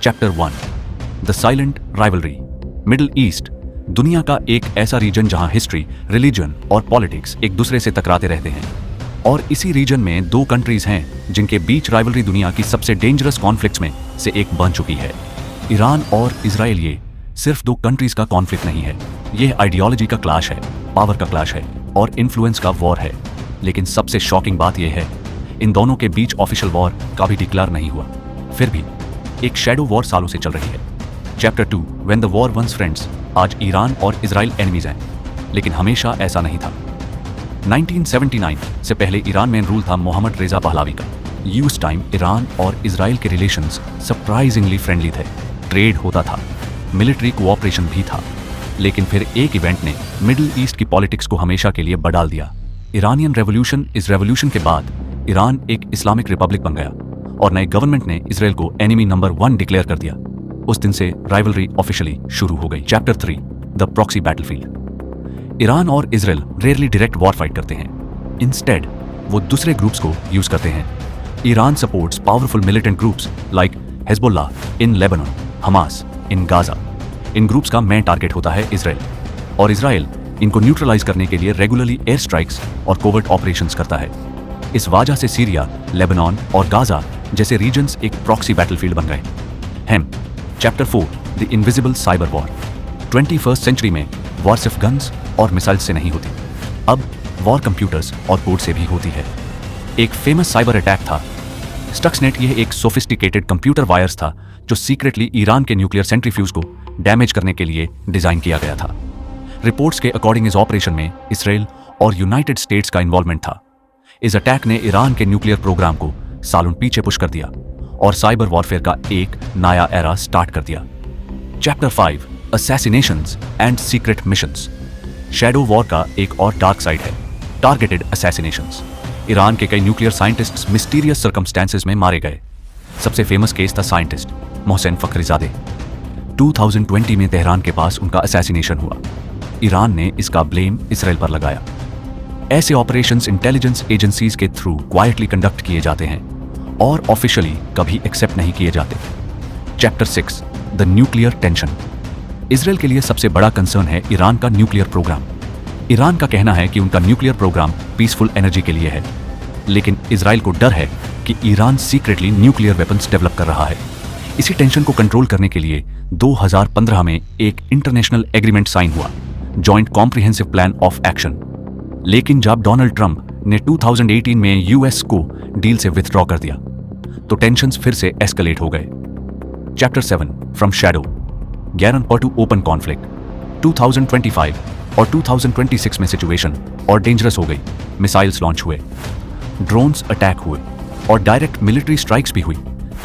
Chapter 1 the silent rivalry. Middle east दुनिया का एक ऐसा रीजन जहां हिस्ट्री, रिलीजन और पॉलिटिक्स एक दूसरे से टकराते रहते हैं। और इसी रीजन में दो कंट्रीज हैं जिनके बीच राइवलरी दुनिया की सबसे डेंजरस कॉन्फ्लिक्ट्स में से एक बन चुकी है। ईरान और इजराइल ये सिर्फ दो कंट्रीज का कॉन्फ्लिक्ट नहीं है, यह आइडियोलॉजी का क्लैश है, पावर का क्लैश है और इन्फ्लुएंस का वॉर है। लेकिन सबसे शॉकिंग बात यह है, इन दोनों के बीच ऑफिशियल वॉर का भी डिक्लेयर नहीं हुआ, फिर भी एक शैडो वॉर सालों से चल रही है। Chapter 2 when the war once friends. आज ईरान और इजराइल एनिमीज हैं, लेकिन हमेशा ऐसा नहीं था। 1979 से पहले ईरान में रूल था मोहम्मद रेजा पहलवी का। उस टाइम ईरान और इजराइल के रिलेशंस सरप्राइजिंगली फ्रेंडली थे, ट्रेड होता था, मिलिट्री कोऑपरेशन भी था। लेकिन फिर एक इवेंट ने मिडिल ईस्ट की पॉलिटिक्स को हमेशा के लिए बदल दिया। Iranian revolution. इस रेवोल्यूशन के बाद ईरान एक इस्लामिक रिपब्लिक बन गया और नए गवर्नमेंट ने इजराइल को एनिमी नंबर 1 डिक्लेयर कर दिया। उस दिन से राइवलरी ऑफिशियली शुरू हो गई। Chapter 3 the proxy battlefield. Iran और Israel rarely direct war fight करते हैं, इंस्टेड वो दूसरे ग्रुप्स को यूज करते हैं। Iran supports powerful militant groups like Hezbollah in Lebanon, Hamas in Gaza. In groups का मेन टारगेट होता है इजराइल, और इजराइल इनको न्यूट्रलाइज करने के लिए रेगुलरली एयर स्ट्राइक्स और कोवर्ट ऑपरेशंस करता है। इस वजह से सीरिया, लेबनान और गाजा जैसे रीजन्स एक प्रॉक्सी बैटलफील्ड बन गए। Chapter 4 the invisible cyber war. 21st century में वॉर सिर्फ गन्स और मिसाइल से नहीं होती, अब वॉर कंप्यूटर्स और कोड से भी होती है। एक फेमस साइबर अटैक था स्टक्सनेट। यह एक सोफिस्टिकेटेड कंप्यूटर वायर्स था जो सीक्रेटली ईरान के न्यूक्लियर सेंट्रीफ्यूज को डैमेज करने के लिए डिजाइन किया गया था। रिपोर्ट्स के अकॉर्डिंग इस ऑपरेशन में इसराइल और यूनाइटेड स्टेट्स का इन्वॉल्वमेंट था। इस अटैक ने ईरान के न्यूक्लियर प्रोग्राम को सालों पीछे पुश कर दिया और साइबर वॉरफेयर का एक नया एरा स्टार्ट कर दिया। Chapter 5 assassinations and secret missions. Shadow war का एक और डार्क साइड है, टारगेटेड असैसिनेशंस। ईरान के कई न्यूक्लियर साइंटिस्ट्स मिस्टीरियस सर्कमस्टेंसेस में मारे गए। सबसे फेमस केस था साइंटिस्ट मोहसेन फखरीजादे। 2020 में तेहरान के पास उनका असैसिनेशन हुआ। ईरान ने इसका ब्लेम इसराइल पर लगाया। ऐसे ऑपरेशंस इंटेलिजेंस एजेंसीज के थ्रू क्वाइटली कंडक्ट किए जाते हैं और ऑफिशियली कभी एक्सेप्ट नहीं किए जाते। Chapter 6 the nuclear tension. Israel के लिए सबसे बड़ा कंसर्न है ईरान का न्यूक्लियर प्रोग्राम। ईरान का कहना है कि उनका न्यूक्लियर प्रोग्राम पीसफुल एनर्जी के लिए है, लेकिन इसराइल को डर है कि Iran secretly nuclear weapons develop कर रहा है। इसी टेंशन को कंट्रोल करने के लिए 2015 में एक इंटरनेशनल एग्रीमेंट साइन हुआ, joint comprehensive plan of action. लेकिन जब डोनाल्ड ट्रंप ने 2018 में यूएस को डील से विथड्रॉ कर दिया तो टेंशन्स फिर से एस्केलेट हो गए। चैप्टर 7 फ्रॉम शैडो गैरन टू ओपन कॉन्फ्लिक्ट। 2025 और 2026 में सिचुएशन और डेंजरस हो गई। मिसाइल्स लॉन्च हुए, ड्रोन्स अटैक हुए और डायरेक्ट मिलिट्री स्ट्राइक्स भी हुई।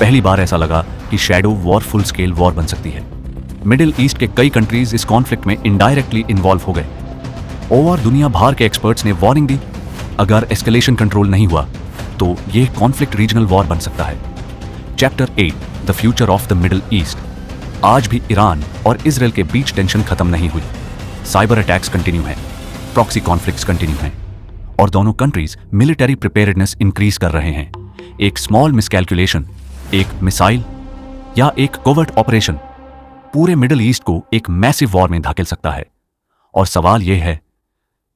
पहली बार ऐसा लगा कि shadow war full scale war बन सकती है। मिडिल ईस्ट के कई कंट्रीज इस कॉन्फ्लिक्ट में इनडायरेक्टली इन्वॉल्व हो गए और दुनिया भर के एक्सपर्ट्स ने वार्निंग दी, अगर एस्केलेशन कंट्रोल नहीं हुआ तो यह कॉन्फ्लिक्ट रीजनल वॉर बन सकता है। Chapter 8 the future of the middle east. आज भी ईरान और इजराइल के बीच टेंशन खत्म नहीं हुई। साइबर अटैक्स कंटिन्यू हैं, प्रॉक्सी कॉन्फ्लिक्ट्स कंटिन्यू हैं और दोनों कंट्रीज मिलिटरी प्रिपेयर्डनेस इंक्रीज कर रहे हैं। एक स्मॉल मिसकैलकुलेशन, एक मिसाइल या एक कोवर्ट ऑपरेशन पूरे मिडिल ईस्ट को एक मैसिव वॉर में धकेल सकता है। और सवाल यह है,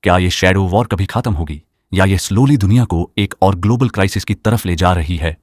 क्या यह शैडो वॉर कभी खत्म होगी या यह स्लोली दुनिया को एक और ग्लोबल क्राइसिस की तरफ ले जा रही है?